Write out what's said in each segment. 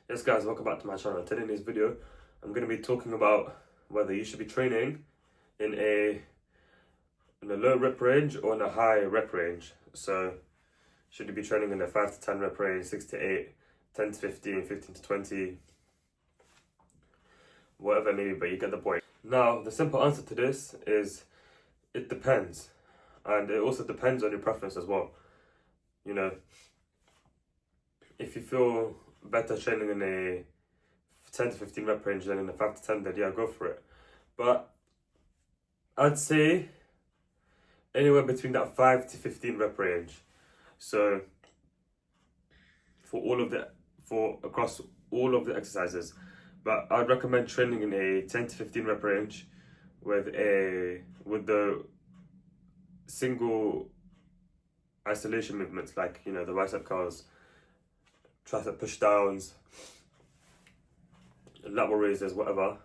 Yes guys, welcome back to my channel. Today in this video, I'm going to be talking about whether you should be training in a low rep range or in a high rep range. So, should you be training in a 5 to 10 rep range, 6 to 8, 10 to 15, 15 to 20, whatever it may be, but you get the point. Now, the simple answer to this is it depends. And it also depends on your preference as well. You know, if you feel better training in a 10 to 15 rep range than in the 5 to 10, then yeah, go for it. But I'd say anywhere between that 5 to 15 rep range. So for across all of the exercises. But I'd recommend training in a 10 to 15 rep range with the single isolation movements, like the bicep curls, tricep push downs, lateral raises, whatever.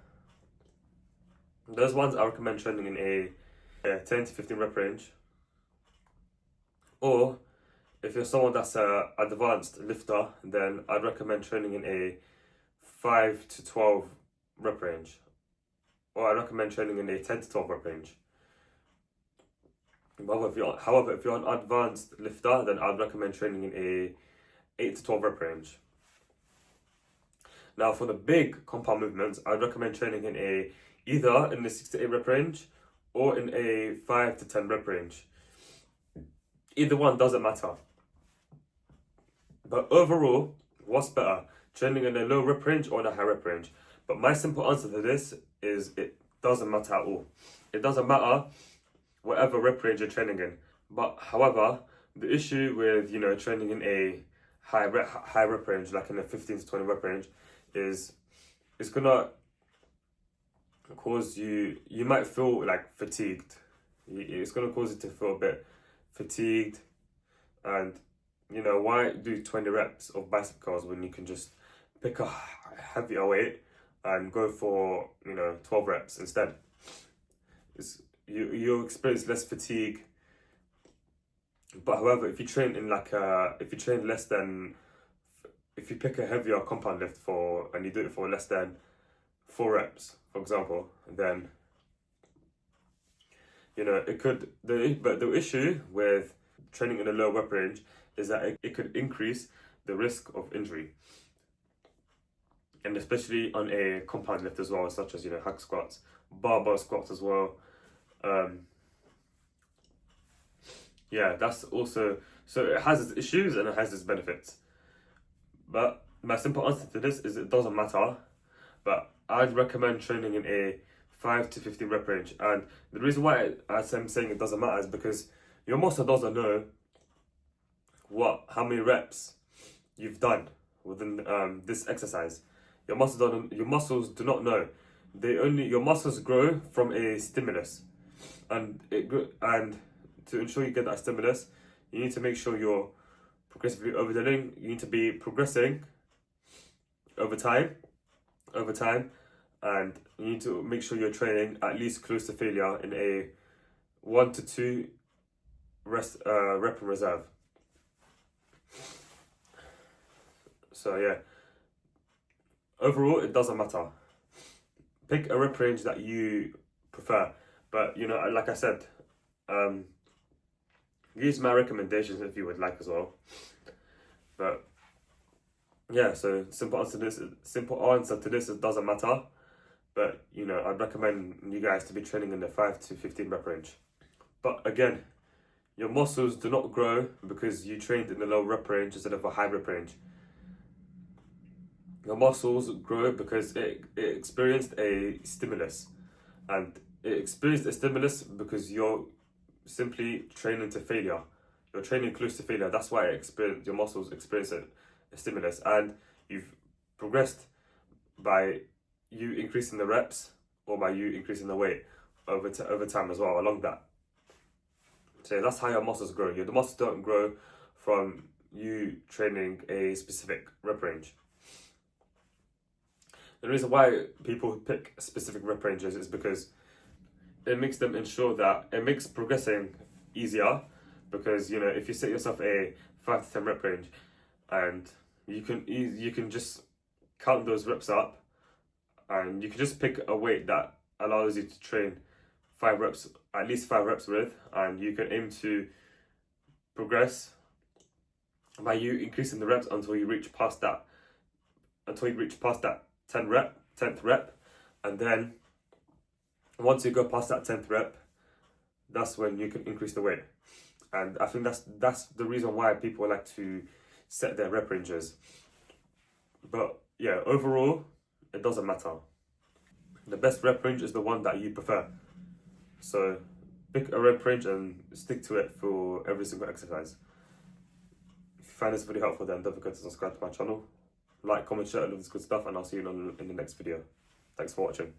Those ones I recommend training in a 10 to 15 rep range. Or if you're someone that's an advanced lifter, then I'd recommend training in a 5 to 12 rep range. Or I recommend training in a 10 to 12 rep range. However, if you're an advanced lifter, then I'd recommend training in a 8 to 12 rep range. Now, for the big compound movements, I'd recommend training in either in the 6 to 8 rep range or in a 5 to 10 rep range. Either one doesn't matter. But overall, what's better? Training in a low rep range or in a high rep range? But my simple answer to this is it doesn't matter at all. It doesn't matter whatever rep range you're training in. But however, the issue with training in a high rep range, like in a 15 to 20 rep range, is it's gonna cause you might feel like fatigued. It's gonna cause you to feel a bit fatigued, and why do 20 reps of bicep curls when you can just pick a heavier weight and go for 12 reps instead? You'll experience less fatigue. But however, if you train if you pick a heavier compound lift and you do it for less than 4 reps, for example, then but the issue with training in a low rep range is that it could increase the risk of injury, and especially on a compound lift as well, such as hack squats, barbell squats as well. That's also, so it has its issues and it has its benefits. But my simple answer to this is it doesn't matter. But I'd recommend training in a 5 to 15 rep range. And the reason why I'm saying it doesn't matter is because your muscle doesn't know how many reps you've done within this exercise. Your muscles do not know. Your muscles grow from a stimulus, and to ensure you get that stimulus, you need to make sure you're progressively overdoing. You need to be progressing over time, and you need to make sure you're training at least close to failure in a 1 to 2 rep and reserve. So yeah, overall it doesn't matter. Pick a rep range that you prefer, but like I said, use my recommendations if you would like as well. But yeah, so simple answer to this, it doesn't matter. But I'd recommend you guys to be training in the 5 to 15 rep range. But again, your muscles do not grow because you trained in the low rep range instead of a high rep range. Your muscles grow because it experienced a stimulus, and it experienced a stimulus because you're simply training to failure. You're training close to failure. That's why your muscles experience a stimulus, and you've progressed by you increasing the reps or by you increasing the weight over time as well along that. So that's how your muscles grow. The muscles don't grow from you training a specific rep range. The reason why people pick specific rep ranges is because it makes progressing easier. Because if you set yourself a 5 to 10 rep range, and you can just count those reps up, and you can just pick a weight that allows you to train 5 reps, at least 5 reps with, and you can aim to progress by you increasing the reps until you reach past that 10th rep, and then once you go past that 10th rep, that's when you can increase the weight. And I think that's the reason why people like to set their rep ranges. But yeah, overall, it doesn't matter. The best rep range is the one that you prefer. So pick a rep range and stick to it for every single exercise. If you find this video helpful, then don't forget to subscribe to my channel. Like, comment, share all of this good stuff, and I'll see you in the next video. Thanks for watching.